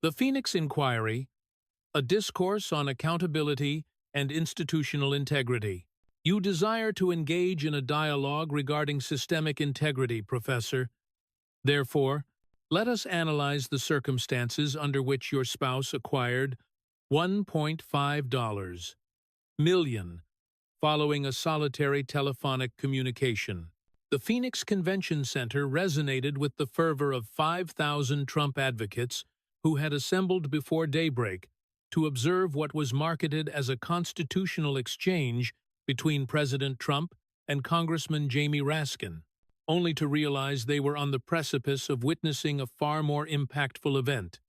The Phoenix Inquiry, a discourse on accountability and institutional integrity. You desire to engage in a dialogue regarding systemic integrity, Professor. Therefore, let us analyze the circumstances under which your spouse acquired $1.5 million following a solitary telephonic communication. The Phoenix Convention Center resonated with the fervor of 5,000 Trump advocates who had assembled before daybreak to observe what was marketed as a constitutional exchange between President Trump and Congressman Jamie Raskin, only to realize they were on the precipice of witnessing a far more impactful event,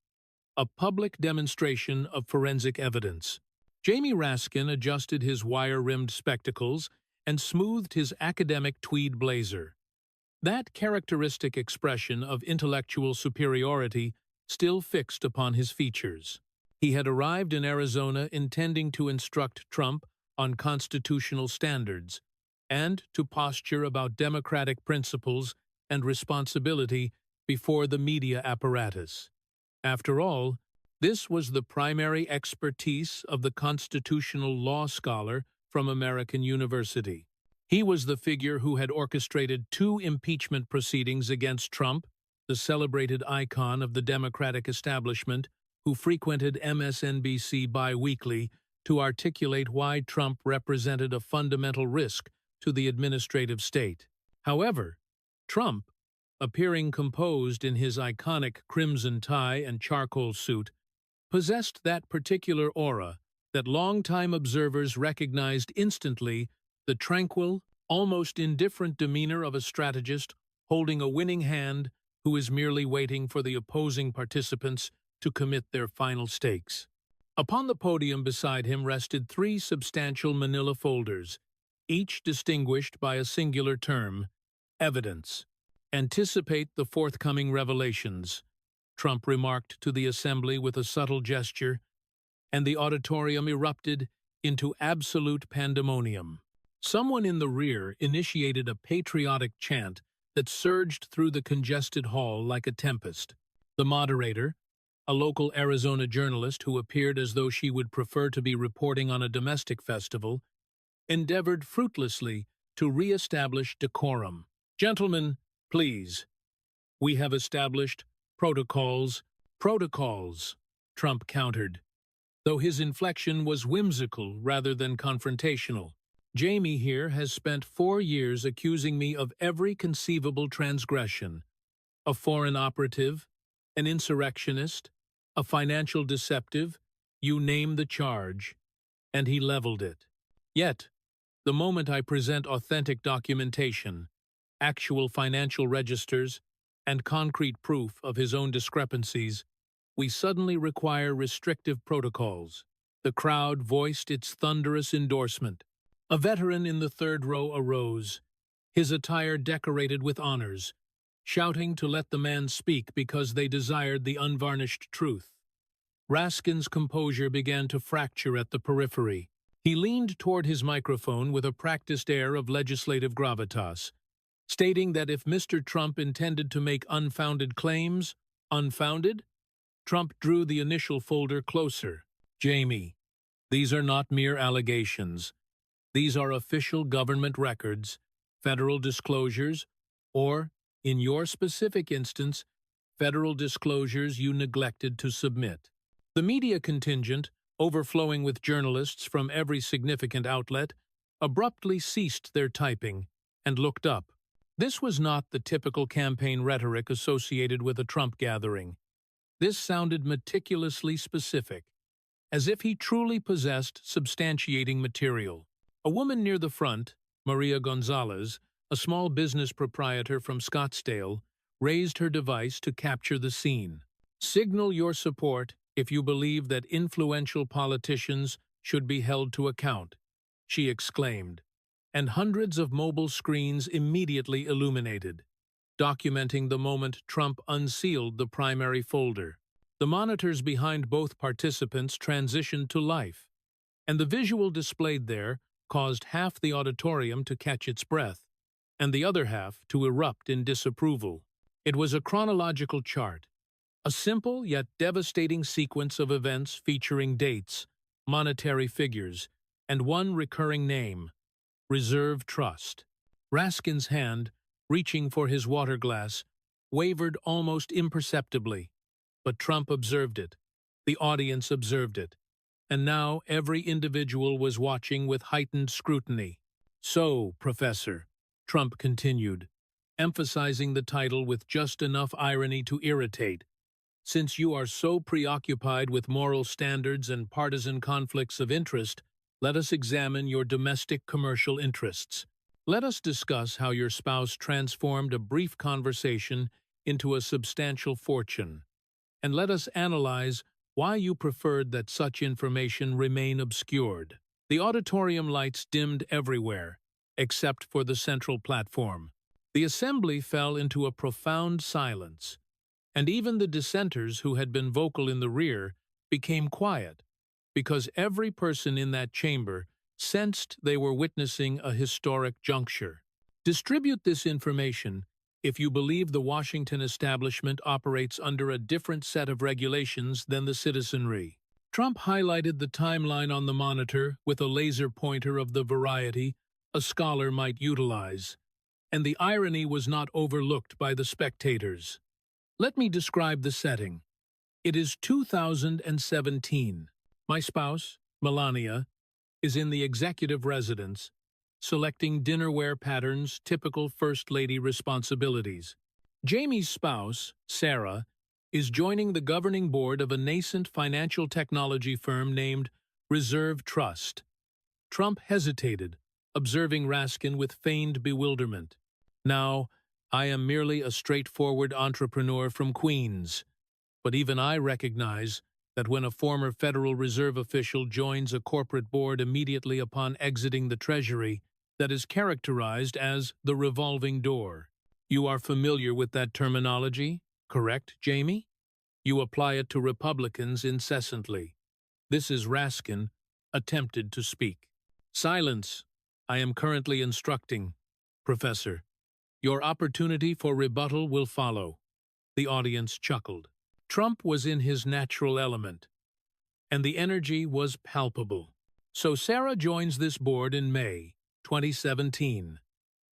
a public demonstration of forensic evidence. Jamie Raskin adjusted his wire-rimmed spectacles and smoothed his academic tweed blazer. That characteristic expression of intellectual superiority still fixed upon his features. He had arrived in Arizona intending to instruct Trump on constitutional standards and to posture about democratic principles and responsibility before the media apparatus. After all, this was the primary expertise of the constitutional law scholar from American University. He was the figure who had orchestrated 2 impeachment proceedings against Trump, the celebrated icon of the Democratic establishment, who frequented MSNBC bi-weekly to articulate why Trump represented a fundamental risk to the administrative state. However, Trump, appearing composed in his iconic crimson tie and charcoal suit, possessed that particular aura that longtime observers recognized instantly, the tranquil, almost indifferent demeanor of a strategist holding a winning hand who is merely waiting for the opposing participants to commit their final stakes. Upon the podium beside him rested 3 substantial manila folders, each distinguished by a singular term: evidence. "Anticipate the forthcoming revelations," Trump remarked to the assembly with a subtle gesture, and the auditorium erupted into absolute pandemonium. Someone in the rear initiated a patriotic chant that surged through the congested hall like a tempest. The moderator, a local Arizona journalist who appeared as though she would prefer to be reporting on a domestic festival, endeavored fruitlessly to re-establish decorum. "Gentlemen, please. We have established protocols." "Protocols," Trump countered, though his inflection was whimsical rather than confrontational. "Jamie here has spent 4 years accusing me of every conceivable transgression: a foreign operative, an insurrectionist, a financial deceptive, you name the charge," and he leveled it. Yet, the moment I present authentic documentation, actual financial registers, and concrete proof of his own discrepancies, we suddenly require restrictive protocols. The crowd voiced its thunderous endorsement. A veteran in the 3rd row arose, his attire decorated with honors, shouting to let the man speak because they desired the unvarnished truth. Raskin's composure began to fracture at the periphery. He leaned toward his microphone with a practiced air of legislative gravitas, stating that if Mr. Trump intended to make unfounded claims, unfounded, Trump drew the initial folder closer. "Jamie, these are not mere allegations. These are official government records, federal disclosures, or, in your specific instance, federal disclosures you neglected to submit." The media contingent, overflowing with journalists from every significant outlet, abruptly ceased their typing and looked up. This was not the typical campaign rhetoric associated with a Trump gathering. This sounded meticulously specific, as if he truly possessed substantiating material. A woman near the front, Maria Gonzalez, a small business proprietor from Scottsdale, raised her device to capture the scene. "Signal your support if you believe that influential politicians should be held to account," she exclaimed, and hundreds of mobile screens immediately illuminated, documenting the moment Trump unsealed the primary folder. The monitors behind both participants transitioned to life, and the visual displayed there caused half the auditorium to catch its breath, and the other half to erupt in disapproval. It was a chronological chart, A simple yet devastating sequence of events featuring dates, monetary figures, and one recurring name: Reserve Trust. Raskin's hand, reaching for his water glass, wavered almost imperceptibly, but Trump observed it. The audience observed it. And now every individual was watching with heightened scrutiny. "So, Professor," Trump continued, emphasizing the title with just enough irony to irritate, "since you are so preoccupied with moral standards and partisan conflicts of interest, let us examine your domestic commercial interests. Let us discuss how your spouse transformed a brief conversation into a substantial fortune. And let us analyze why you preferred that such information remain obscured." The auditorium lights dimmed everywhere, except for the central platform. The assembly fell into a profound silence, and even the dissenters who had been vocal in the rear became quiet, because every person in that chamber sensed they were witnessing a historic juncture. Distribute this information if you believe the Washington establishment operates under a different set of regulations than the citizenry. Trump highlighted the timeline on the monitor with a laser pointer of the variety a scholar might utilize, and the irony was not overlooked by the spectators. Let me describe the setting. It is 2017. My spouse, Melania, is in the executive residence, selecting dinnerware patterns typical First Lady responsibilities. Jamie's spouse, Sarah, is joining the governing board of a nascent financial technology firm named Reserve Trust. Trump hesitated, observing Raskin with feigned bewilderment. "Now, I am merely a straightforward entrepreneur from Queens, but even I recognize that when a former Federal Reserve official joins a corporate board immediately upon exiting the Treasury, that is characterized as the revolving door. You are familiar with that terminology, correct, Jamie? You apply it to Republicans incessantly." This is Raskin, attempted to speak. "Silence. I am currently instructing. Professor, your opportunity for rebuttal will follow." The audience chuckled. Trump was in his natural element, and the energy was palpable. So Sarah joins this board in May 2017.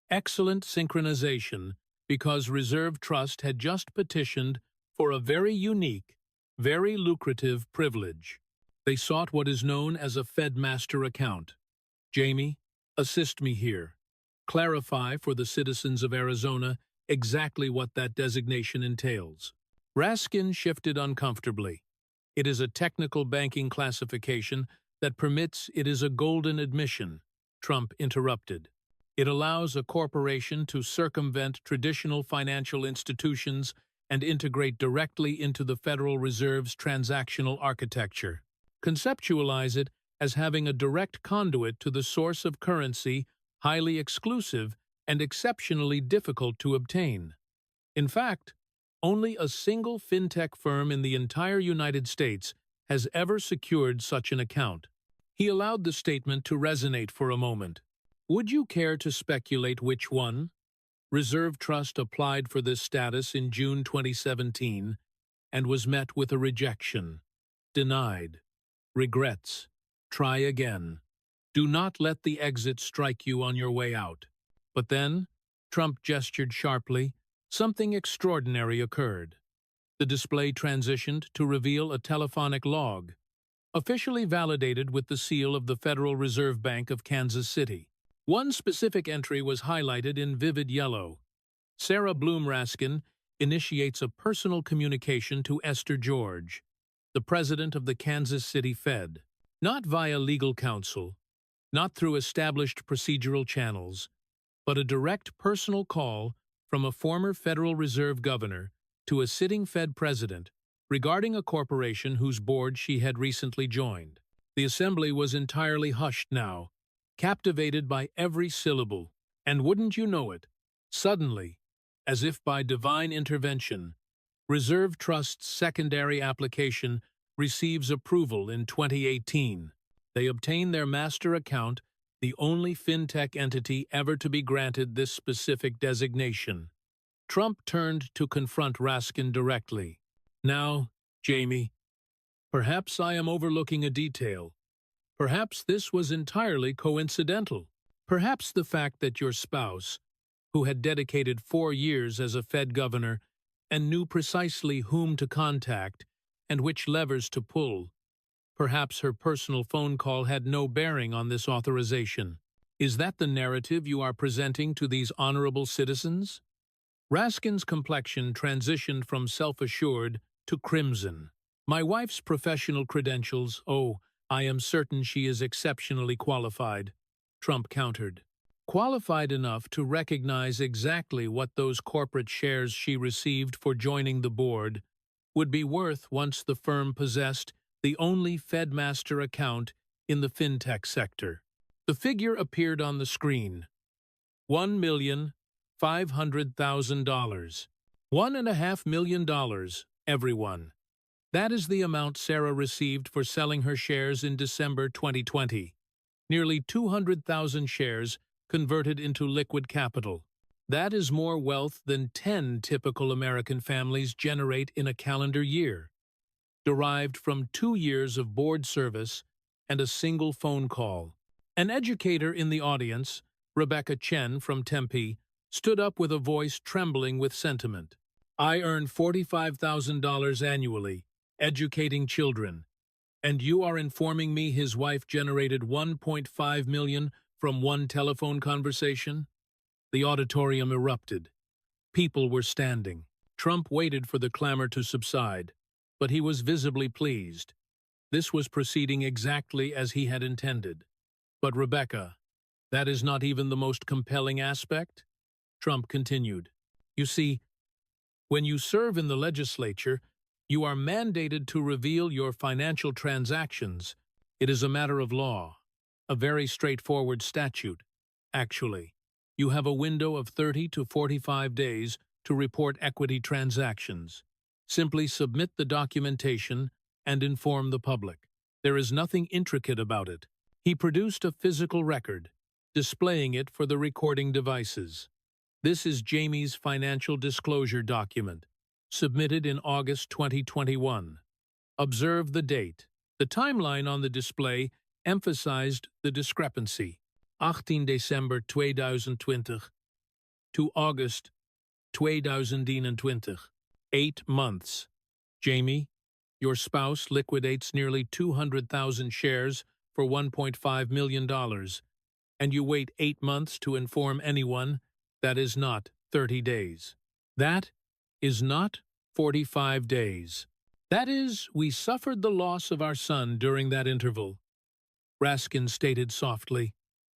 Excellent synchronization, because Reserve Trust had just petitioned for a very unique, very lucrative privilege. They sought what is known as a Fedmaster account. Jamie, assist me here. Clarify for the citizens of Arizona exactly what that designation entails. Raskin shifted uncomfortably. "It is a technical banking classification that permits it is a golden admission," Trump interrupted. "It allows a corporation to circumvent traditional financial institutions and integrate directly into the Federal Reserve's transactional architecture. Conceptualize it as having a direct conduit to the source of currency, highly exclusive and exceptionally difficult to obtain. In fact, only a single fintech firm in the entire United States has ever secured such an account." He allowed the statement to resonate for a moment. "Would you care to speculate which one?" Reserve Trust applied for this status in June 2017 and was met with a rejection. Denied. Regrets. Try again. Do not let the exit strike you on your way out. But then, Trump gestured sharply, something extraordinary occurred. The display transitioned to reveal a telephonic log, officially validated with the seal of the Federal Reserve Bank of Kansas City. One specific entry was highlighted in vivid yellow. Sarah Bloom Raskin initiates a personal communication to Esther George, the president of the Kansas City Fed, not via legal counsel, not through established procedural channels, but a direct personal call from a former Federal Reserve governor to a sitting Fed president regarding a corporation whose board she had recently joined. The assembly was entirely hushed now, captivated by every syllable, and wouldn't you know it, suddenly, as if by divine intervention, Reserve Trust's secondary application receives approval in 2018. They obtain their master account, the only fintech entity ever to be granted this specific designation. Trump turned to confront Raskin directly. Now, Jamie, perhaps I am overlooking a detail. Perhaps this was entirely coincidental. Perhaps the fact that your spouse, who had dedicated 4 years as a Fed governor and knew precisely whom to contact and which levers to pull, perhaps her personal phone call had no bearing on this authorization. Is that the narrative you are presenting to these honorable citizens? Raskin's complexion transitioned from self-assured to crimson. My wife's professional credentials, oh, I am certain she is exceptionally qualified, Trump countered. Qualified enough to recognize exactly what those corporate shares she received for joining the board would be worth once the firm possessed the only Fedmaster account in the fintech sector. The figure appeared on the screen. $1,500,000. $1.5 million, everyone. That is the amount Sarah received for selling her shares in December 2020. Nearly 200,000 shares converted into liquid capital. That is more wealth than 10 typical American families generate in a calendar year, derived from 2 years of board service and a single phone call. An educator in the audience, Rebecca Chen from Tempe, stood up with a voice trembling with sentiment. I earn $45,000 annually, educating children, and you are informing me his wife generated $1.5 million from one telephone conversation? The auditorium erupted. People were standing. Trump waited for the clamor to subside, but he was visibly pleased. This was proceeding exactly as he had intended. But Rebecca, that is not even the most compelling aspect? Trump continued. You see, when you serve in the legislature, you are mandated to reveal your financial transactions. It is a matter of law, a very straightforward statute. Actually, you have a window of 30 to 45 days to report equity transactions. Simply submit the documentation and inform the public. There is nothing intricate about it. He produced a physical record, displaying it for the recording devices. This is Jamie's financial disclosure document, submitted in August 2021. Observe the date. The timeline on the display emphasized the discrepancy. 18 December 2020 to August 2020. 8 months. Jamie, your spouse liquidates nearly 200,000 shares for $1.5 million, and you wait 8 months to inform anyone. That is not 30 days. That is not 45 days. That is, we suffered the loss of our son during that interval, Raskin stated softly.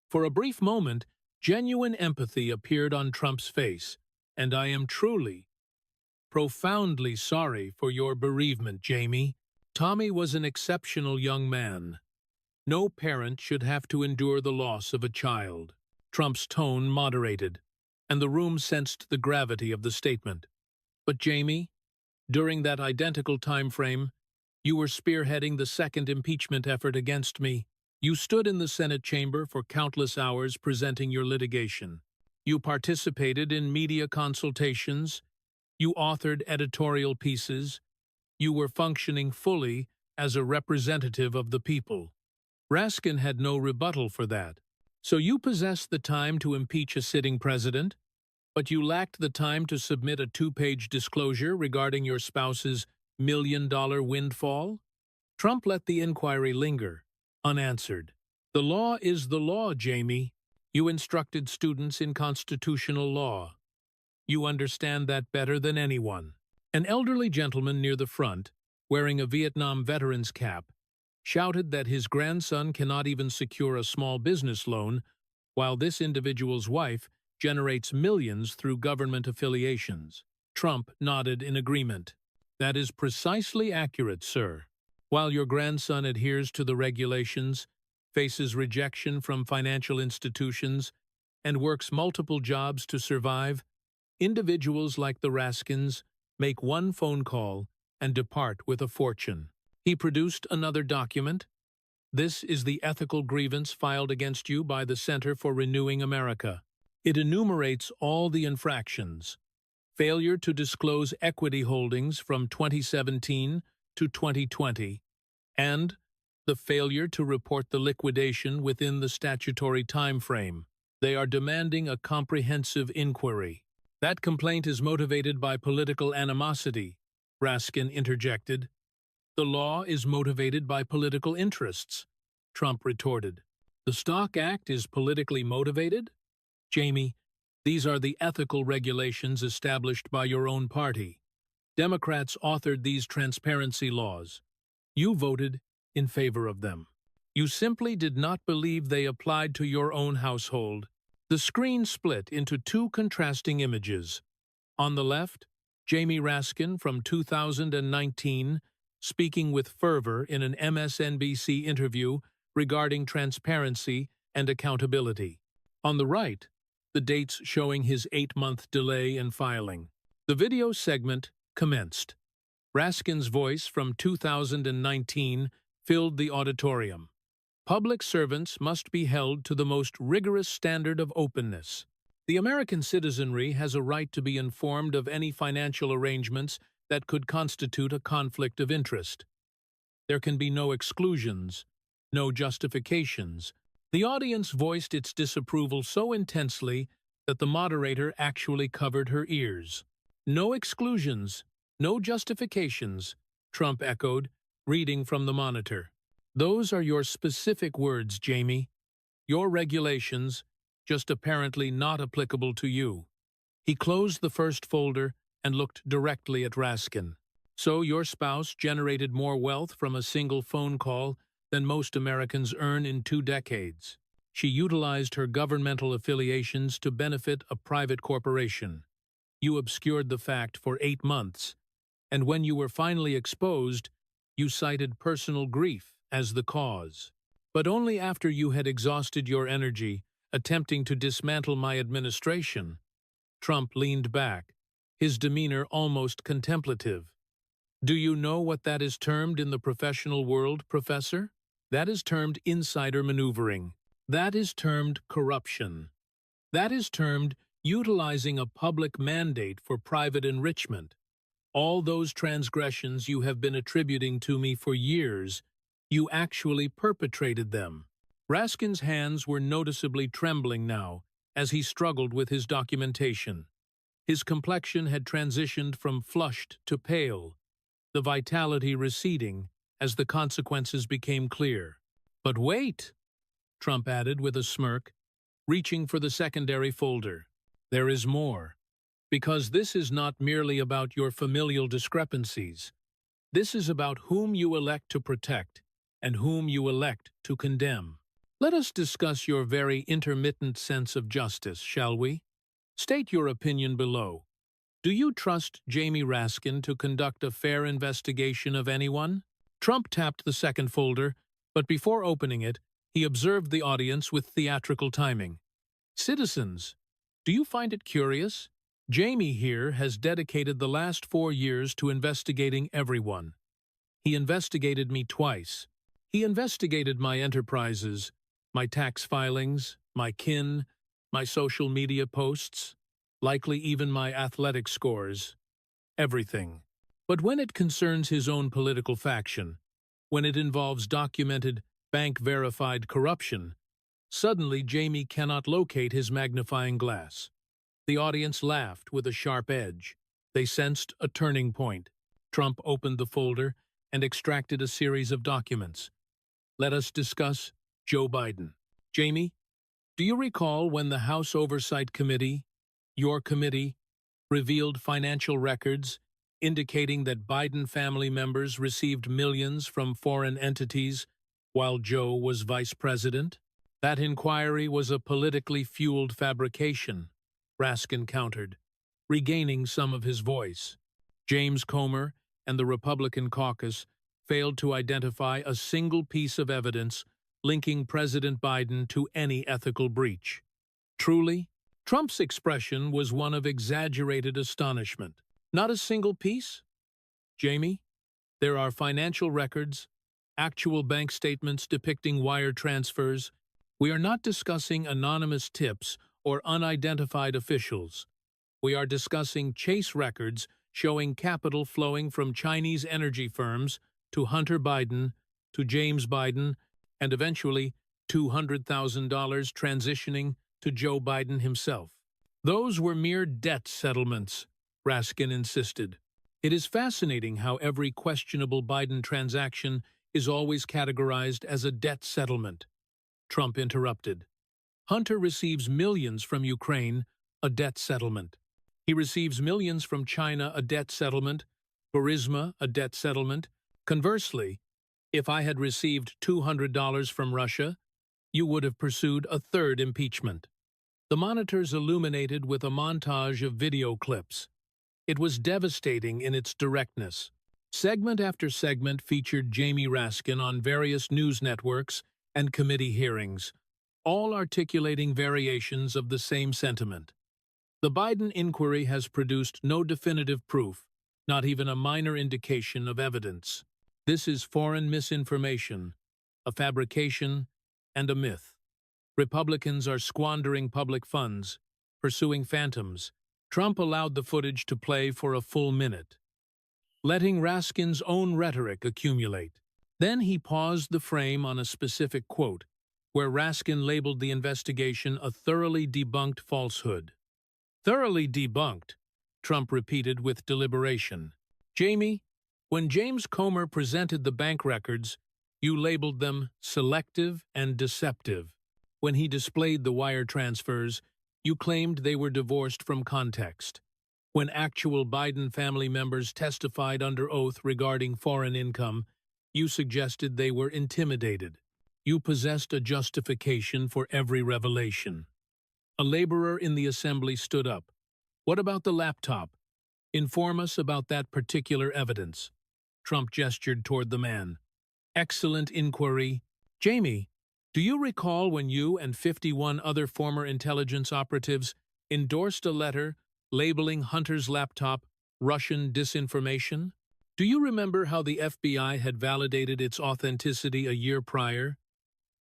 For a brief moment, genuine empathy appeared on Trump's face, and I am truly, profoundly sorry for your bereavement, Jamie. Tommy was an exceptional young man. No parent should have to endure the loss of a child. Trump's tone moderated, and the room sensed the gravity of the statement. But Jamie, during that identical time frame, you were spearheading the second impeachment effort against me. You stood in the Senate chamber for countless hours presenting your litigation. You participated in media consultations. You authored editorial pieces. You were functioning fully as a representative of the people. Raskin had no rebuttal for that. So you possessed the time to impeach a sitting president, but you lacked the time to submit a 2-page disclosure regarding your spouse's $1 million windfall? Trump let the inquiry linger, unanswered. The law is the law, Jamie. You instructed students in constitutional law. You understand that better than anyone. An elderly gentleman near the front, wearing a Vietnam veteran's cap, shouted that his grandson cannot even secure a small business loan, while this individual's wife generates millions through government affiliations. Trump nodded in agreement. That is precisely accurate, sir. While your grandson adheres to the regulations, faces rejection from financial institutions, and works multiple jobs to survive, individuals like the Raskins make one phone call and depart with a fortune. He produced another document. This is the ethical grievance filed against you by the Center for Renewing America. It enumerates all the infractions: failure to disclose equity holdings from 2017 to 2020, and the failure to report the liquidation within the statutory time frame. They are demanding a comprehensive inquiry. That complaint is motivated by political animosity, Raskin interjected. The law is motivated by political interests, Trump retorted. The Stock Act is politically motivated? Jamie, these are the ethical regulations established by your own party. Democrats authored these transparency laws. You voted in favor of them. You simply did not believe they applied to your own household. The screen split into two contrasting images. On the left, Jamie Raskin from 2019, speaking with fervor in an MSNBC interview regarding transparency and accountability. On the right, the dates showing his 8-month delay in filing. The video segment commenced. Raskin's voice from 2019 filled the auditorium. Public servants must be held to the most rigorous standard of openness. The American citizenry has a right to be informed of any financial arrangements that could constitute a conflict of interest. There can be no exclusions, no justifications. The audience voiced its disapproval so intensely that the moderator actually covered her ears. No exclusions, no justifications, Trump echoed, reading from the monitor. Those are your specific words, Jamie. Your regulations, just apparently not applicable to you. He closed the first folder and looked directly at Raskin. So your spouse generated more wealth from a single phone call than most Americans earn in 2 decades. She utilized her governmental affiliations to benefit a private corporation. You obscured the fact for 8 months, and when you were finally exposed, you cited personal grief as the cause. But only after you had exhausted your energy attempting to dismantle my administration. Trump leaned back, his demeanor almost contemplative. Do you know what that is termed in the professional world, Professor? That is termed insider maneuvering. That is termed corruption. That is termed utilizing a public mandate for private enrichment. All those transgressions you have been attributing to me for years, you actually perpetrated them. Raskin's hands were noticeably trembling now as he struggled with his documentation. His complexion had transitioned from flushed to pale, the vitality receding as the consequences became clear. But wait, Trump added with a smirk, reaching for the secondary folder. There is more. Because this is not merely about your familial discrepancies. This is about whom you elect to protect and whom you elect to condemn. Let us discuss your very intermittent sense of justice, shall we? State your opinion below. Do you trust Jamie Raskin to conduct a fair investigation of anyone? Trump tapped the second folder, but before opening it, he observed the audience with theatrical timing. Citizens, do you find it curious? Jamie here has dedicated the last 4 years to investigating everyone. He investigated me twice. He investigated my enterprises, my tax filings, my kin, my social media posts, likely even my athletic scores. Everything. But when it concerns his own political faction, when it involves documented, bank-verified corruption, suddenly Jamie cannot locate his magnifying glass. The audience laughed with a sharp edge. They sensed a turning point. Trump opened the folder and extracted a series of documents. Let us discuss Joe Biden. Jamie, do you recall when the House Oversight Committee, your committee, revealed financial records indicating that Biden family members received millions from foreign entities while Joe was vice president? That inquiry was a politically fueled fabrication, Raskin countered, regaining some of his voice. James Comer and the Republican caucus failed to identify a single piece of evidence linking President Biden to any ethical breach. Truly, Trump's expression was one of exaggerated astonishment. Not a single piece? Jamie, there are financial records, actual bank statements depicting wire transfers. We are not discussing anonymous tips or unidentified officials. We are discussing Chase records showing capital flowing from Chinese energy firms to Hunter Biden, to James Biden, and eventually $200,000 transitioning to Joe Biden himself. Those were mere debt settlements, Raskin insisted. It is fascinating how every questionable Biden transaction is always categorized as a debt settlement. Trump interrupted. Hunter receives millions from Ukraine, a debt settlement. He receives millions from China, a debt settlement. Burisma, a debt settlement. Conversely, if I had received $200 from Russia, you would have pursued a third impeachment. The monitors illuminated with a montage of video clips. It was devastating in its directness. Segment after segment featured Jamie Raskin on various news networks and committee hearings, all articulating variations of the same sentiment. The Biden inquiry has produced no definitive proof, not even a minor indication of evidence. This is foreign misinformation, a fabrication, and a myth. Republicans are squandering public funds, pursuing phantoms. Trump allowed the footage to play for a full minute, letting Raskin's own rhetoric accumulate. Then he paused the frame on a specific quote, where Raskin labeled the investigation a thoroughly debunked falsehood. Thoroughly debunked, Trump repeated with deliberation. Jamie, when James Comer presented the bank records, you labeled them selective and deceptive. When he displayed the wire transfers, you claimed they were divorced from context. When actual Biden family members testified under oath regarding foreign income, you suggested they were intimidated. You possessed a justification for every revelation. A laborer in the assembly stood up. What about the laptop? Inform us about that particular evidence. Trump gestured toward the man. Excellent inquiry. Jamie, do you recall when you and 51 other former intelligence operatives endorsed a letter labeling Hunter's laptop Russian disinformation? Do you remember how the FBI had validated its authenticity a year prior,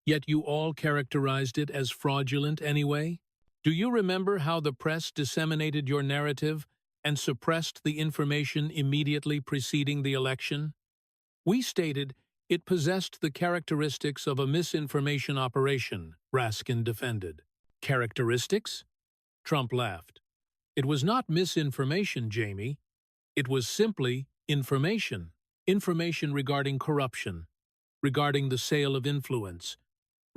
yet you all characterized it as fraudulent anyway? Do you remember how the press disseminated your narrative and suppressed the information immediately preceding the election? We stated it possessed the characteristics of a misinformation operation, Raskin defended. Characteristics? Trump laughed. It was not misinformation, Jamie. It was simply information. Information regarding corruption, regarding the sale of influence,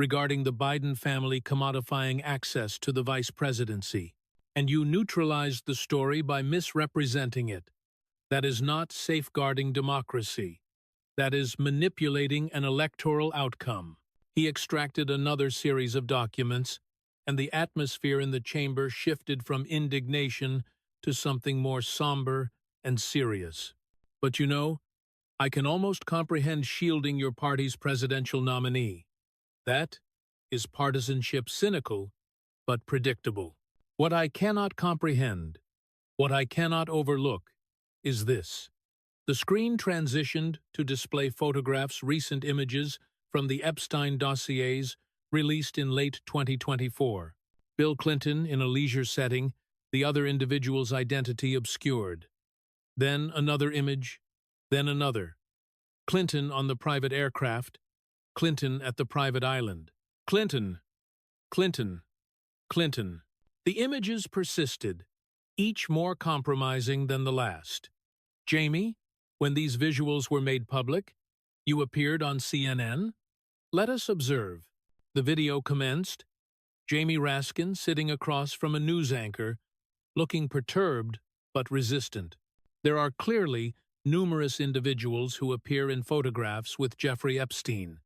regarding the Biden family commodifying access to the vice presidency. And you neutralized the story by misrepresenting it. That is not safeguarding democracy. That is manipulating an electoral outcome. He extracted another series of documents, and the atmosphere in the chamber shifted from indignation to something more somber and serious. But you know, I can almost comprehend shielding your party's presidential nominee. That is partisanship cynical, but predictable. What I cannot comprehend, what I cannot overlook, is this. The screen transitioned to display photographs, recent images from the Epstein dossiers released in late 2024. Bill Clinton in a leisure setting, the other individual's identity obscured. Then another image, then another. Clinton on the private aircraft, Clinton at the private island. Clinton, Clinton, Clinton. The images persisted, each more compromising than the last. Jamie, when these visuals were made public, you appeared on CNN? Let us observe. The video commenced. Jamie Raskin sitting across from a news anchor, looking perturbed but resistant. There are clearly numerous individuals who appear in photographs with Jeffrey Epstein.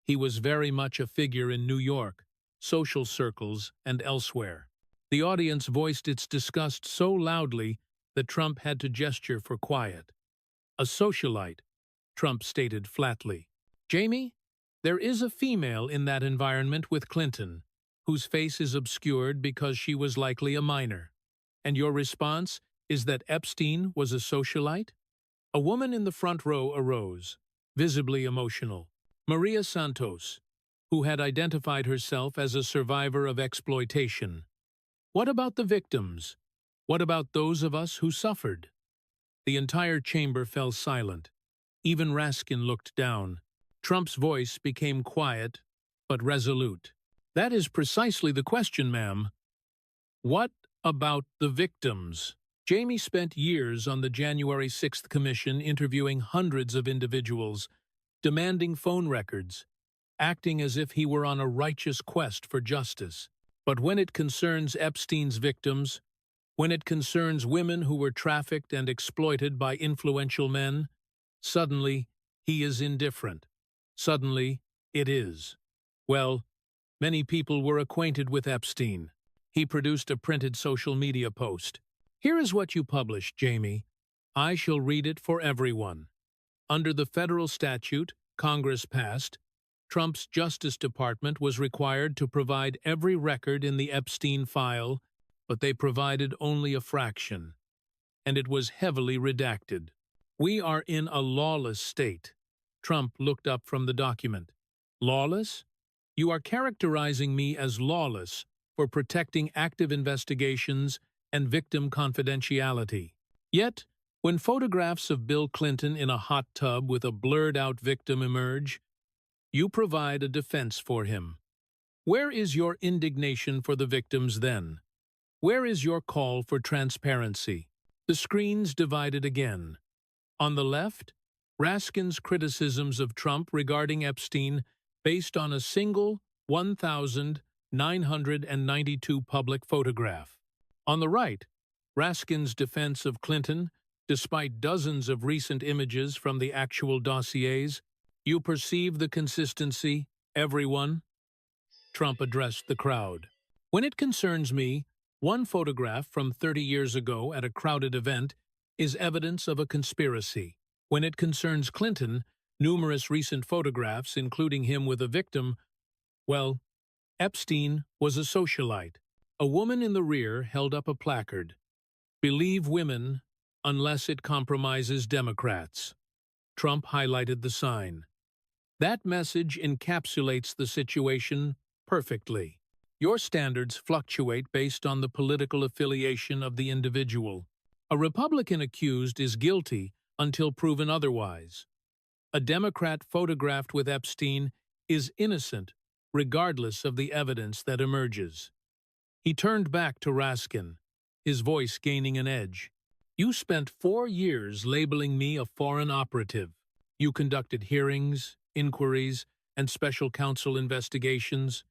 He was very much a figure in New York, social circles, and elsewhere. The audience voiced its disgust so loudly that Trump had to gesture for quiet. A socialite, Trump stated flatly. Jamie, there is a female in that environment with Clinton, whose face is obscured because she was likely a minor. And your response is that Epstein was a socialite? A woman in the front row arose, visibly emotional. Maria Santos, who had identified herself as a survivor of exploitation. What about the victims? What about those of us who suffered? The entire chamber fell silent. Even Raskin looked down. Trump's voice became quiet, but resolute. That is precisely the question, ma'am. What about the victims? Jamie spent years on the January 6th Commission interviewing hundreds of individuals, demanding phone records, acting as if he were on a righteous quest for justice. But when it concerns Epstein's victims, when it concerns women who were trafficked and exploited by influential men, suddenly he is indifferent. Suddenly it is. Well, many people were acquainted with Epstein. He produced a printed social media post. Here is what you published, Jamie. I shall read it for everyone. Under the federal statute Congress passed, Trump's Justice Department was required to provide every record in the Epstein file, but they provided only a fraction, and it was heavily redacted. We are in a lawless state. Trump looked up from the document. Lawless? You are characterizing me as lawless for protecting active investigations and victim confidentiality. Yet, when photographs of Bill Clinton in a hot tub with a blurred-out victim emerge, you provide a defense for him. Where is your indignation for the victims then? Where is your call for transparency? The screens divided again. On the left, Raskin's criticisms of Trump regarding Epstein based on a single 1,992 public photograph. On the right, Raskin's defense of Clinton, despite dozens of recent images from the actual dossiers. You perceive the consistency, everyone? Trump addressed the crowd. When it concerns me, one photograph from 30 years ago at a crowded event is evidence of a conspiracy. When it concerns Clinton, numerous recent photographs, including him with a victim, well, Epstein was a socialite. A woman in the rear held up a placard. Believe women unless it compromises Democrats. Trump highlighted the sign. That message encapsulates the situation perfectly. Your standards fluctuate based on the political affiliation of the individual. A Republican accused is guilty until proven otherwise. A Democrat photographed with Epstein is innocent regardless of the evidence that emerges. He turned back to Raskin, his voice gaining an edge. You spent 4 years labeling me a foreign operative. You conducted hearings, inquiries, and special counsel investigations.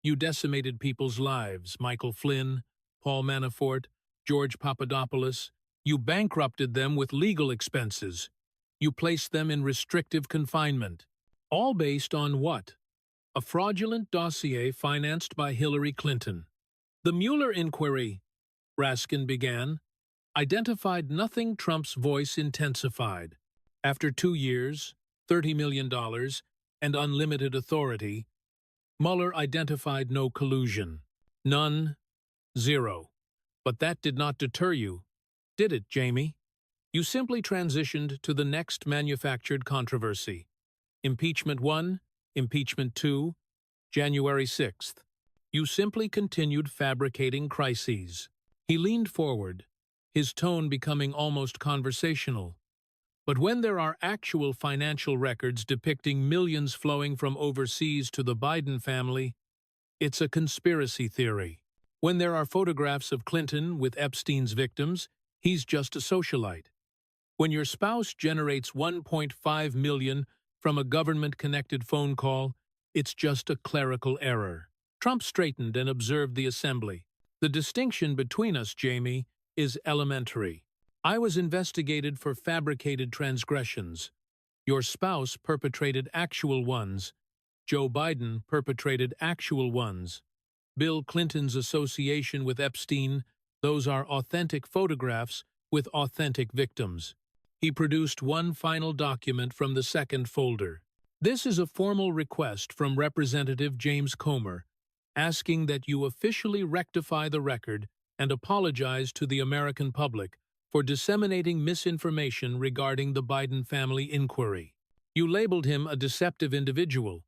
You decimated people's lives, Michael Flynn, Paul Manafort, George Papadopoulos. You bankrupted them with legal expenses. You placed them in restrictive confinement. All based on what? A fraudulent dossier financed by Hillary Clinton. The Mueller inquiry, Raskin began, identified nothing. Trump's voice intensified. After 2 years, $30 million, and unlimited authority, Mueller identified no collusion. None. Zero. But that did not deter you, did it, Jamie? You simply transitioned to the next manufactured controversy. Impeachment 1, Impeachment 2, January 6th. You simply continued fabricating crises. He leaned forward, his tone becoming almost conversational. But when there are actual financial records depicting millions flowing from overseas to the Biden family, it's a conspiracy theory. When there are photographs of Clinton with Epstein's victims, he's just a socialite. When your spouse generates $1.5 million from a government-connected phone call, it's just a clerical error. Trump straightened and observed the assembly. The distinction between us, Jamie, is elementary. I was investigated for fabricated transgressions. Your spouse perpetrated actual ones. Joe Biden perpetrated actual ones. Bill Clinton's association with Epstein, those are authentic photographs with authentic victims. He produced one final document from the second folder. This is a formal request from Representative James Comer, asking that you officially rectify the record and apologize to the American public for disseminating misinformation regarding the Biden family inquiry. You labeled him a deceptive individual.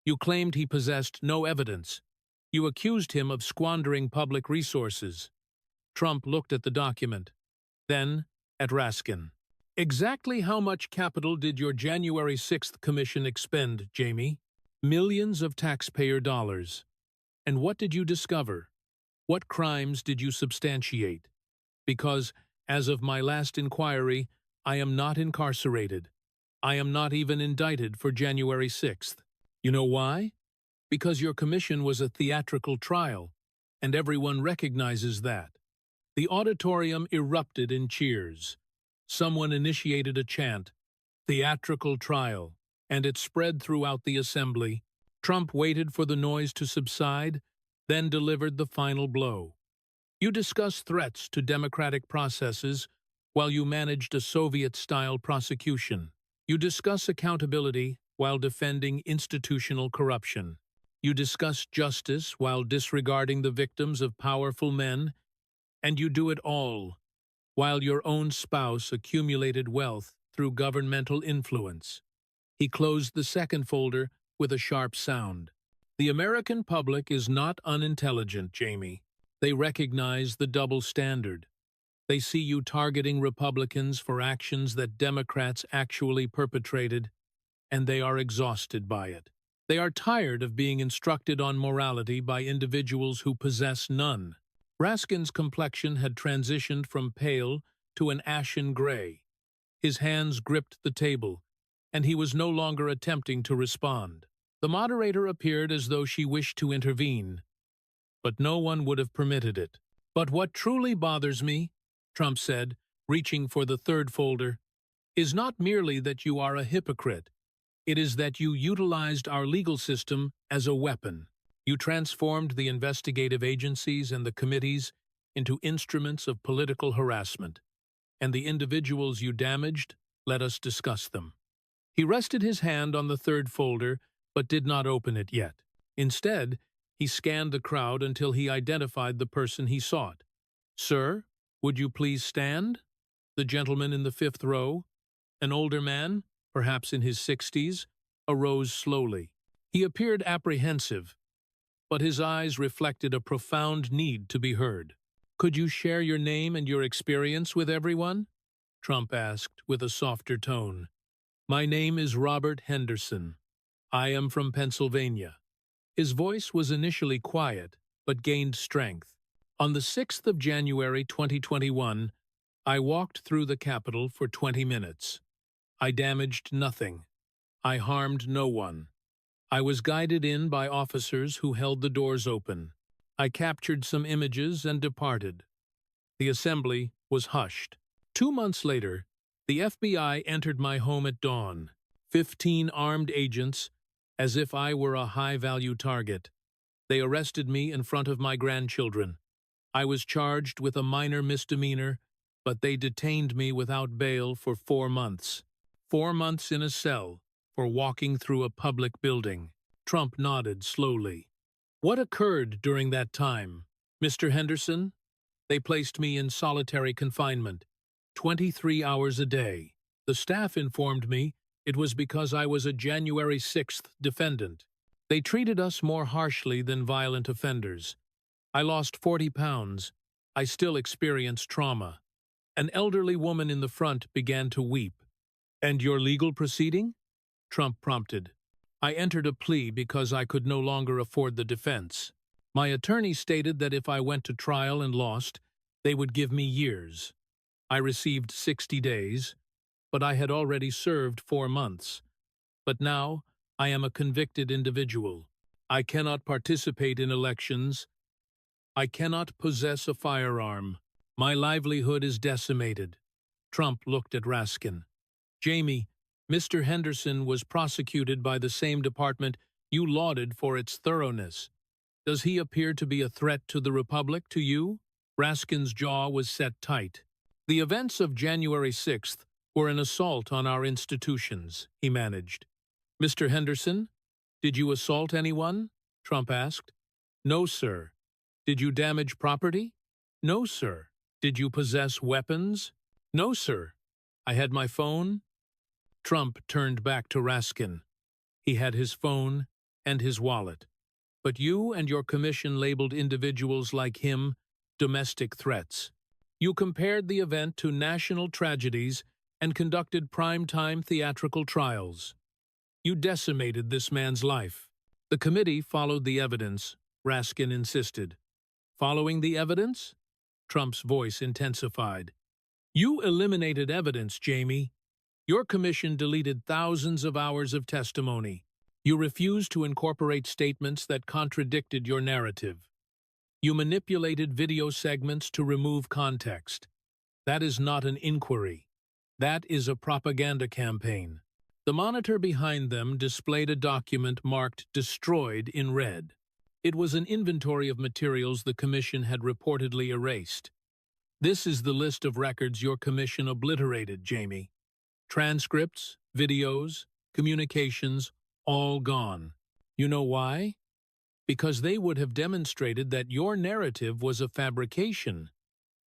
You claimed he possessed no evidence. You accused him of squandering public resources. Trump looked at the document, then at Raskin. Exactly how much capital did your January 6th commission expend, Jamie? Millions of taxpayer dollars. And what did you discover? What crimes did you substantiate? Because, as of my last inquiry, I am not incarcerated. I am not even indicted for January 6th. You know why? Because your commission was a theatrical trial, and everyone recognizes that. The auditorium erupted in cheers. Someone initiated a chant, "Theatrical trial," and it spread throughout the assembly. Trump waited for the noise to subside, then delivered the final blow. You discussed threats to democratic processes while you managed a Soviet-style prosecution. You discuss accountability while defending institutional corruption. You discuss justice while disregarding the victims of powerful men, and you do it all while your own spouse accumulated wealth through governmental influence. He closed the second folder with a sharp sound. The American public is not unintelligent, Jamie. They recognize the double standard. They see you targeting Republicans for actions that Democrats actually perpetrated, and they are exhausted by it. They are tired of being instructed on morality by individuals who possess none. Raskin's complexion had transitioned from pale to an ashen gray. His hands gripped the table, and he was no longer attempting to respond. The moderator appeared as though she wished to intervene, but no one would have permitted it. "But what truly bothers me," Trump said, reaching for the third folder, "is not merely that you are a hypocrite. It is that you utilized our legal system as a weapon. You transformed the investigative agencies and the committees into instruments of political harassment, and the individuals you damaged, let us discuss them." He rested his hand on the third folder, but did not open it yet. Instead, he scanned the crowd until he identified the person he sought. "Sir, would you please stand?" The gentleman in the fifth row, an older man, perhaps in his 60s, arose slowly. He appeared apprehensive, but his eyes reflected a profound need to be heard. "Could you share your name and your experience with everyone?" Trump asked with a softer tone. "My name is Robert Henderson. I am from Pennsylvania." His voice was initially quiet, but gained strength. "On the 6th of January 2021, I walked through the Capitol for 20 minutes. I damaged nothing. I harmed no one. I was guided in by officers who held the doors open. I captured some images and departed." The assembly was hushed. 2 months later, the FBI entered my home at dawn. 15 armed agents, as if I were a high-value target. They arrested me in front of my grandchildren. I was charged with a minor misdemeanor, but they detained me without bail for 4 months. 4 months in a cell for walking through a public building. Trump nodded slowly. "What occurred during that time, Mr. Henderson?" "They placed me in solitary confinement, 23 hours a day. The staff informed me it was because I was a January 6th defendant. They treated us more harshly than violent offenders. I lost 40 pounds. I still experience trauma." An elderly woman in the front began to weep. "And your legal proceeding?" Trump prompted. "I entered a plea because I could no longer afford the defense. My attorney stated that if I went to trial and lost, they would give me years. I received 60 days, but I had already served 4 months. But now I am a convicted individual. I cannot participate in elections. I cannot possess a firearm. My livelihood is decimated." Trump looked at Raskin. "Jamie, Mr. Henderson was prosecuted by the same department you lauded for its thoroughness. Does he appear to be a threat to the Republic to you?" Raskin's jaw was set tight. "The events of January 6th were an assault on our institutions," he managed. "Mr. Henderson, did you assault anyone?" Trump asked. "No, sir." "Did you damage property?" "No, sir." "Did you possess weapons?" "No, sir. I had my phone." Trump turned back to Raskin. He had his phone and his wallet. "But you and your commission labeled individuals like him domestic threats. You compared the event to national tragedies and conducted prime-time theatrical trials. You decimated this man's life. The committee followed the evidence, Raskin insisted. Following the evidence? Trump's voice intensified. You eliminated evidence, Jamie. Your commission deleted thousands of hours of testimony. You refused to incorporate statements that contradicted your narrative. You manipulated video segments to remove context. That is not an inquiry. That is a propaganda campaign. The monitor behind them displayed a document marked "Destroyed" in red. It was an inventory of materials the commission had reportedly erased. This is the list of records your commission obliterated, Jamie. Transcripts, videos, communications, all gone. You know why? Because they would have demonstrated that your narrative was a fabrication.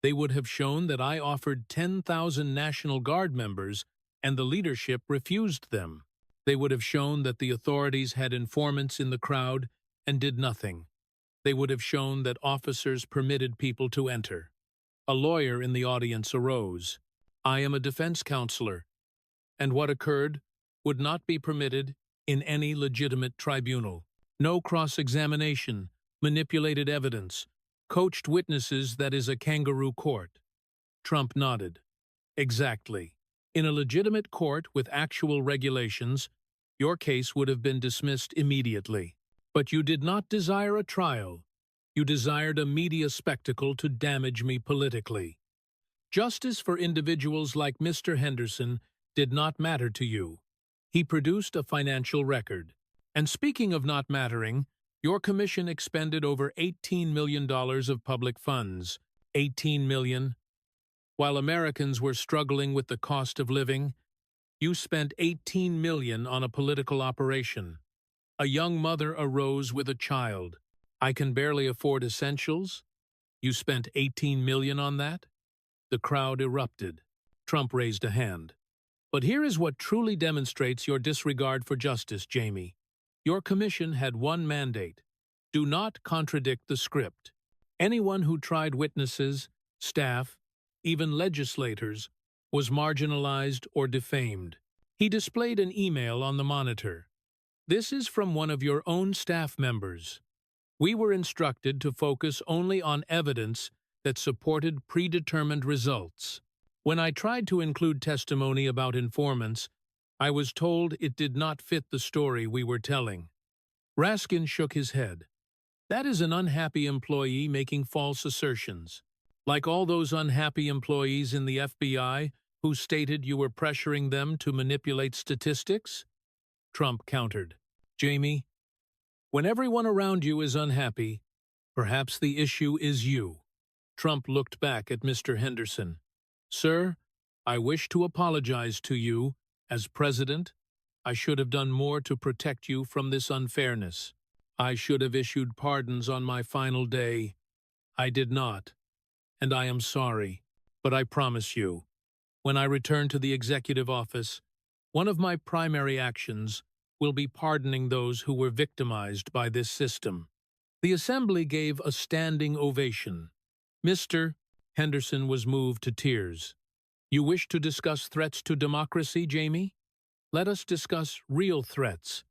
They would have shown that I offered 10,000 National Guard members and the leadership refused them. They would have shown that the authorities had informants in the crowd and did nothing. They would have shown that officers permitted people to enter. A lawyer in the audience arose. I am a defense counselor, and what occurred would not be permitted in any legitimate tribunal. No cross-examination, manipulated evidence, coached witnesses, that is a kangaroo court. Trump nodded. Exactly. In a legitimate court with actual regulations, your case would have been dismissed immediately. But you did not desire a trial. You desired a media spectacle to damage me politically. Justice for individuals like Mr. Henderson did not matter to you. He produced a financial record. And speaking of not mattering, your commission expended over $18 million of public funds. $18 million. While Americans were struggling with the cost of living, you spent $18 million on a political operation. A young mother arose with a child. I can barely afford essentials. You spent $18 million on that? The crowd erupted. Trump raised a hand. But here is what truly demonstrates your disregard for justice, Jamie. Your commission had one mandate. Do not contradict the script. Anyone who tried witnesses, staff, even legislators, was marginalized or defamed. He displayed an email on the monitor. This is from one of your own staff members. We were instructed to focus only on evidence that supported predetermined results. When I tried to include testimony about informants, I was told it did not fit the story we were telling. Raskin shook his head. That is an unhappy employee making false assertions. Like all those unhappy employees in the FBI who stated you were pressuring them to manipulate statistics? Trump countered. Jamie, when everyone around you is unhappy, perhaps the issue is you. Trump looked back at Mr. Henderson. Sir, I wish to apologize to you. As president, I should have done more to protect you from this unfairness. I should have issued pardons on my final day. I did not, and I am sorry, but I promise you, when I return to the executive office, one of my primary actions will be pardoning those who were victimized by this system. The assembly gave a standing ovation. Mr. Henderson was moved to tears. You wish to discuss threats to democracy, Jamie? Let us discuss real threats.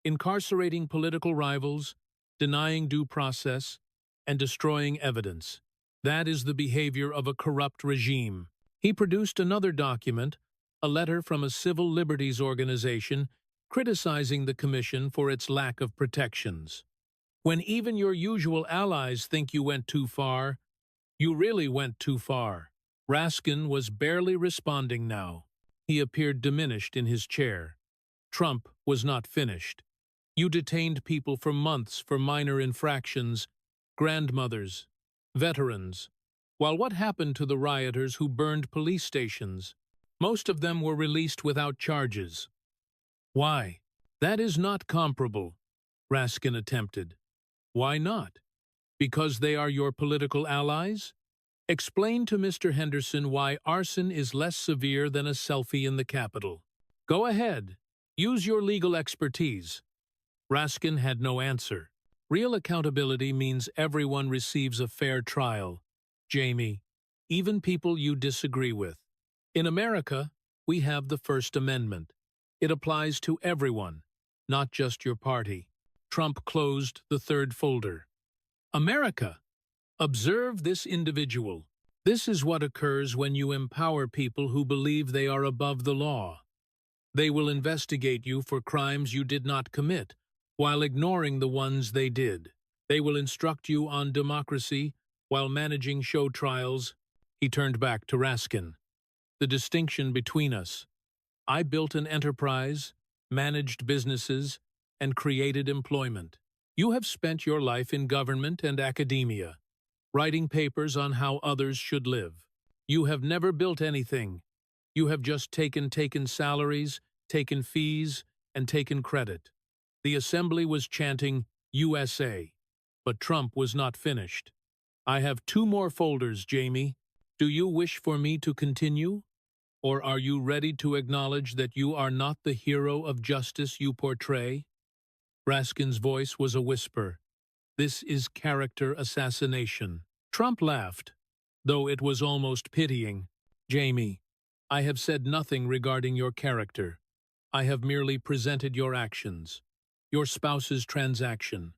Incarcerating political rivals, denying due process, and destroying evidence. That is the behavior of a corrupt regime. He produced another document, a letter from a civil liberties organization criticizing the commission for its lack of protections. When even your usual allies think you went too far, you really went too far. Raskin was barely responding now. He appeared diminished in his chair. Trump was not finished. You detained people for months for minor infractions, grandmothers, veterans. While what happened to the rioters who burned police stations? Most of them were released without charges. Why? That is not comparable, Raskin attempted. Why not? Because they are your political allies? Explain to Mr. Henderson why arson is less severe than a selfie in the Capitol. Go ahead. Use your legal expertise. Raskin had no answer. Real accountability means everyone receives a fair trial, Jamie, even people you disagree with. In America, we have the First Amendment. It applies to everyone, not just your party. Trump closed the third folder. America. Observe this individual. This is what occurs when you empower people who believe they are above the law. They will investigate you for crimes you did not commit, while ignoring the ones they did. They will instruct you on democracy while managing show trials. He turned back to Raskin. The distinction between us. I built an enterprise, managed businesses, and created employment. You have spent your life in government and academia, writing papers on how others should live. You have never built anything. You have just taken salaries, taken fees, and taken credit. The assembly was chanting USA, but Trump was not finished. I have 2 more folders, Jamie. Do you wish for me to continue? Or are you ready to acknowledge that you are not the hero of justice you portray? Raskin's voice was a whisper. This is character assassination. Trump laughed, though it was almost pitying. Jamie, I have said nothing regarding your character. I have merely presented your actions, your spouse's transaction,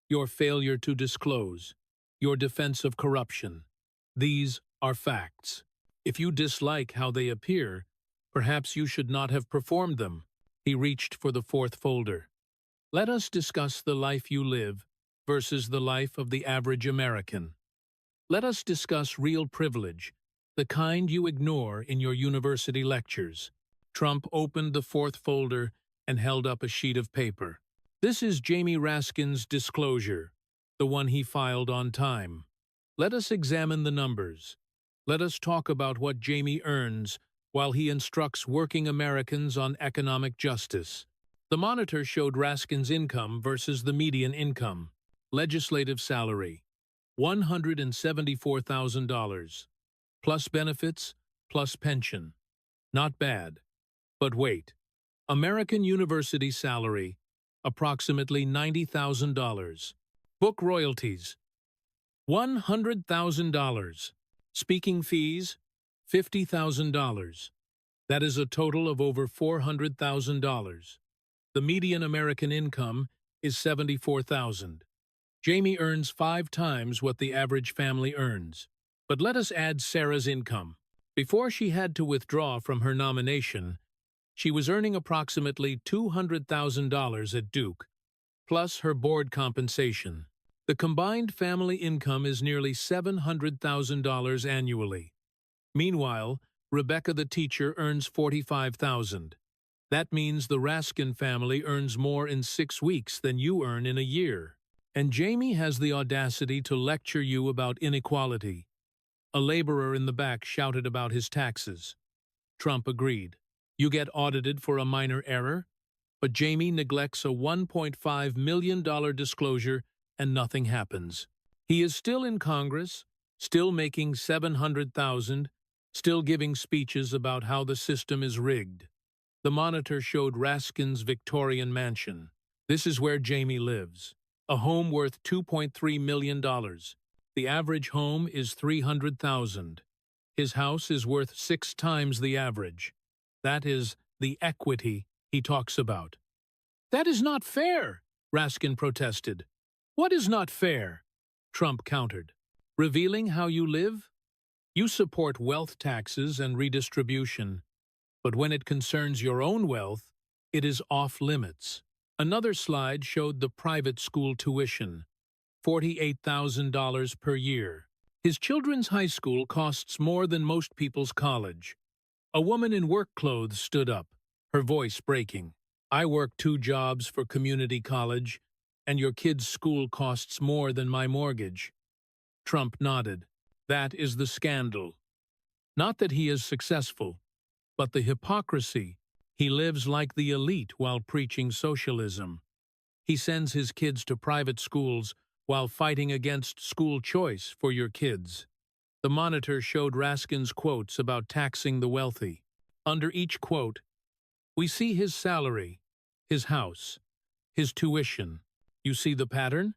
your failure to disclose, your defense of corruption. These are facts. If you dislike how they appear, perhaps you should not have performed them. He reached for the 4th folder. Let us discuss the life you live versus the life of the average American. Let us discuss real privilege, the kind you ignore in your university lectures. Trump opened the 4th folder and held up a sheet of paper. This is Jamie Raskin's disclosure, the one he filed on time. Let us examine the numbers. Let us talk about what Jamie earns while he instructs working Americans on economic justice. The monitor showed Raskin's income versus the median income. Legislative salary, $174,000, plus benefits, plus pension. Not bad. But wait. American university salary, approximately $90,000. Book royalties, $100,000. Speaking fees, $50,000. That is a total of over $400,000. The median American income is $74,000. Jamie earns 5 times what the average family earns. But let us add Sarah's income. Before she had to withdraw from her nomination, she was earning approximately $200,000 at Duke, plus her board compensation. The combined family income is nearly $700,000 annually. Meanwhile, Rebecca the teacher earns $45,000. That means the Raskin family earns more in 6 weeks than you earn in a year. And Jamie has the audacity to lecture you about inequality. A laborer in the back shouted about his taxes. Trump agreed. You get audited for a minor error? But Jamie neglects a $1.5 million disclosure and nothing happens. He is still in Congress, still making $700,000, still giving speeches about how the system is rigged. The monitor showed Raskin's Victorian mansion. This is where Jamie lives. A home worth $2.3 million. The average home is $300,000. His house is worth 6 times the average. That is the equity he talks about. That is not fair, Raskin protested. What is not fair? Trump countered. Revealing how you live? You support wealth taxes and redistribution, but when it concerns your own wealth, it is off limits. Another slide showed the private school tuition, $48,000 per year. His children's high school costs more than most people's college. A woman in work clothes stood up, her voice breaking. I work 2 jobs for community college, and your kid's school costs more than my mortgage. Trump nodded. That is the scandal. Not that he is successful, but the hypocrisy. He lives like the elite while preaching socialism. He sends his kids to private schools while fighting against school choice for your kids. The monitor showed Raskin's quotes about taxing the wealthy. Under each quote, we see his salary, his house, his tuition. You see the pattern?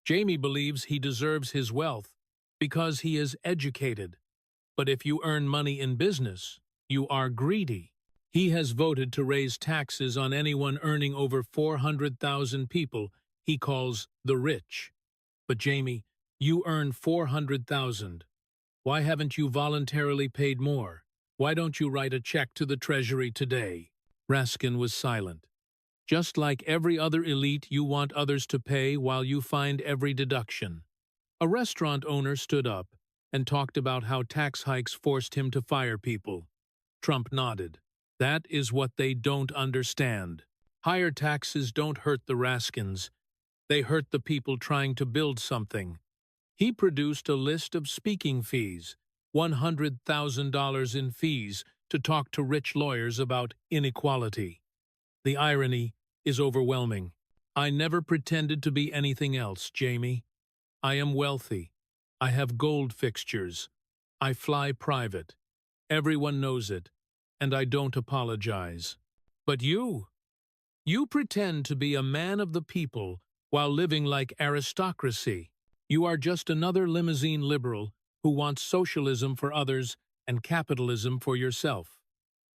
Jamie believes he deserves his wealth because he is educated. But if you earn money in business, you are greedy. He has voted to raise taxes on anyone earning over 400,000 people he calls the rich. But Jamie, you earn 400,000. Why haven't you voluntarily paid more? Why don't you write a check to the Treasury today? Raskin was silent. Just like every other elite, you want others to pay while you find every deduction. A restaurant owner stood up and talked about how tax hikes forced him to fire people. Trump nodded. That is what they don't understand. Higher taxes don't hurt the Raskins. They hurt the people trying to build something. He produced a list of speaking fees, $100,000 in fees to talk to rich lawyers about inequality. The irony is overwhelming. I never pretended to be anything else, Jamie. I am wealthy. I have gold fixtures. I fly private. Everyone knows it, and I don't apologize. But you pretend to be a man of the people while living like aristocracy. You are just another limousine liberal who wants socialism for others and capitalism for yourself.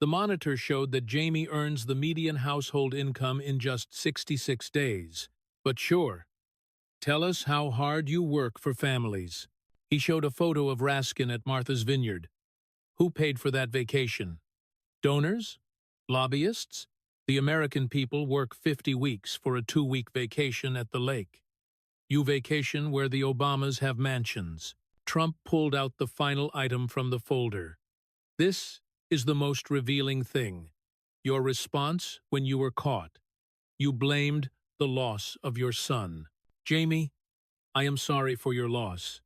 The monitor showed that Jamie earns the median household income in just 66 days. But sure, tell us how hard you work for families. He showed a photo of Raskin at Martha's Vineyard. Who paid for that vacation? Donors? Lobbyists? The American people work 50 weeks for a 2-week vacation at the lake. You vacation where the Obamas have mansions. Trump pulled out the final item from the folder. This is the most revealing thing. Your response when you were caught. You blamed the loss of your son. Jamie, I am sorry for your loss.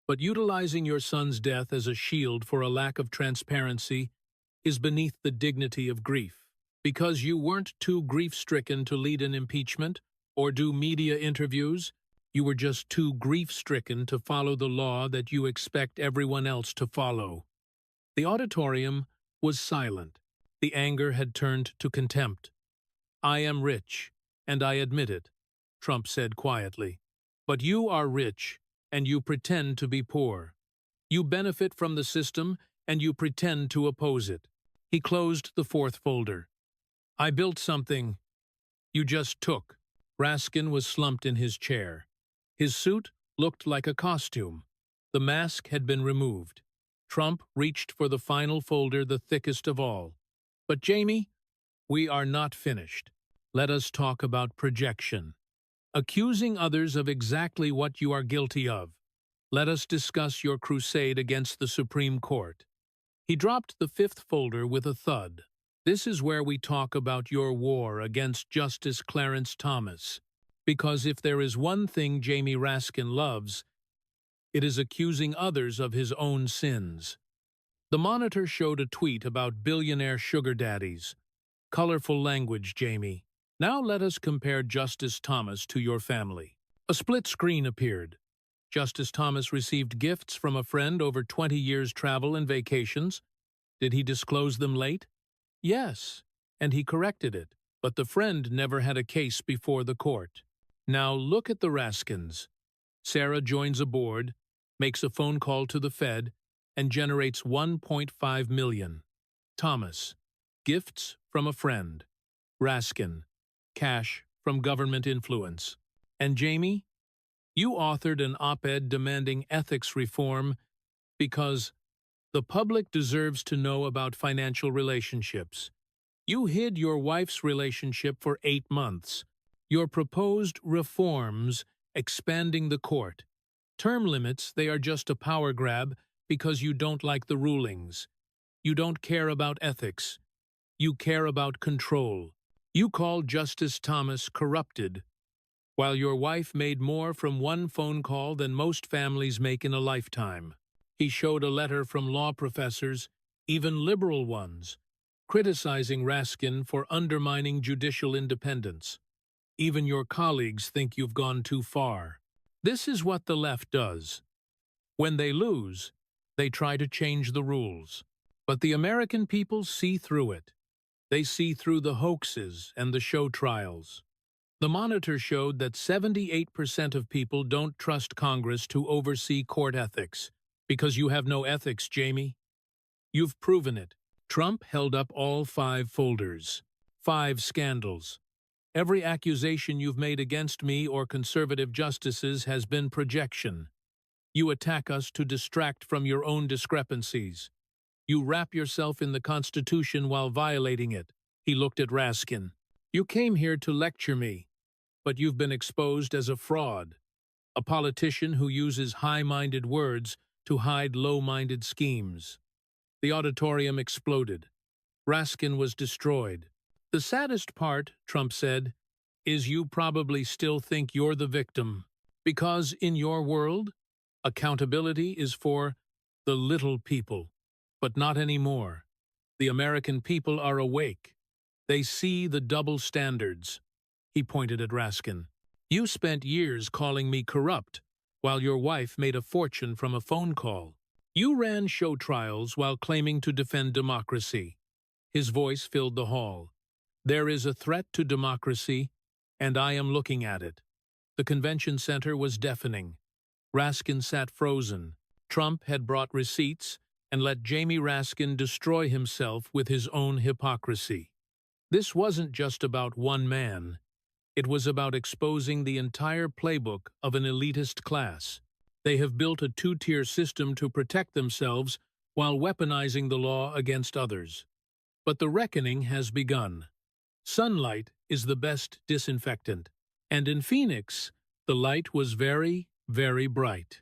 But utilizing your son's death as a shield for a lack of transparency is beneath the dignity of grief. Because you weren't too grief-stricken to lead an impeachment or do media interviews, you were just too grief-stricken to follow the law that you expect everyone else to follow. The auditorium was silent. The anger had turned to contempt. I am rich, and I admit it, Trump said quietly. But you are rich, and you pretend to be poor. You benefit from the system, and you pretend to oppose it. He closed the fourth folder. I built something you just took. Raskin was slumped in his chair. His suit looked like a costume. The mask had been removed. Trump reached for the final folder, the thickest of all. But Jamie, we are not finished. Let us talk about projection. Accusing others of exactly what you are guilty of. Let us discuss your crusade against the Supreme Court. He dropped the fifth folder with a thud. This is where we talk about your war against Justice Clarence Thomas. Because if there is one thing Jamie Raskin loves, it is accusing others of his own sins. The monitor showed a tweet about billionaire sugar daddies. Colorful language, Jamie. Now let us compare Justice Thomas to your family. A split screen appeared. Justice Thomas received gifts from a friend over 20 years' travel and vacations. Did he disclose them late? Yes, and he corrected it, but the friend never had a case before the court. Now look at the Raskins. Sarah joins a board, makes a phone call to the Fed, and generates $1.5 million. Thomas, gifts from a friend. Raskin, cash from government influence. And Jamie, you authored an op-ed demanding ethics reform because the public deserves to know about financial relationships. You hid your wife's relationship for 8 months. Your proposed reforms expanding the court. Term limits, they are just a power grab because you don't like the rulings. You don't care about ethics. You care about control. You call Justice Thomas corrupted, while your wife made more from one phone call than most families make in a lifetime. He showed a letter from law professors, even liberal ones, criticizing Raskin for undermining judicial independence. Even your colleagues think you've gone too far. This is what the left does. When they lose, they try to change the rules. But the American people see through it. They see through the hoaxes and the show trials. The monitor showed that 78% of people don't trust Congress to oversee court ethics. Because you have no ethics, Jamie. You've proven it. Trump held up all 5 folders. 5 scandals. Every accusation you've made against me or conservative justices has been projection. You attack us to distract from your own discrepancies. You wrap yourself in the Constitution while violating it. He looked at Raskin. You came here to lecture me, but you've been exposed as a fraud, a politician who uses high-minded words to hide low-minded schemes. The auditorium exploded. Raskin was destroyed. The saddest part, Trump said, is you probably still think you're the victim, because in your world, accountability is for the little people, but not anymore. The American people are awake. They see the double standards. He pointed at Raskin. You spent years calling me corrupt, while your wife made a fortune from a phone call. You ran show trials while claiming to defend democracy. His voice filled the hall. There is a threat to democracy, and I am looking at it. The convention center was deafening. Raskin sat frozen. Trump had brought receipts and let Jamie Raskin destroy himself with his own hypocrisy. This wasn't just about one man. It was about exposing the entire playbook of an elitist class. They have built a 2-tier system to protect themselves while weaponizing the law against others. But the reckoning has begun. Sunlight is the best disinfectant, and in Phoenix, the light was very, very bright.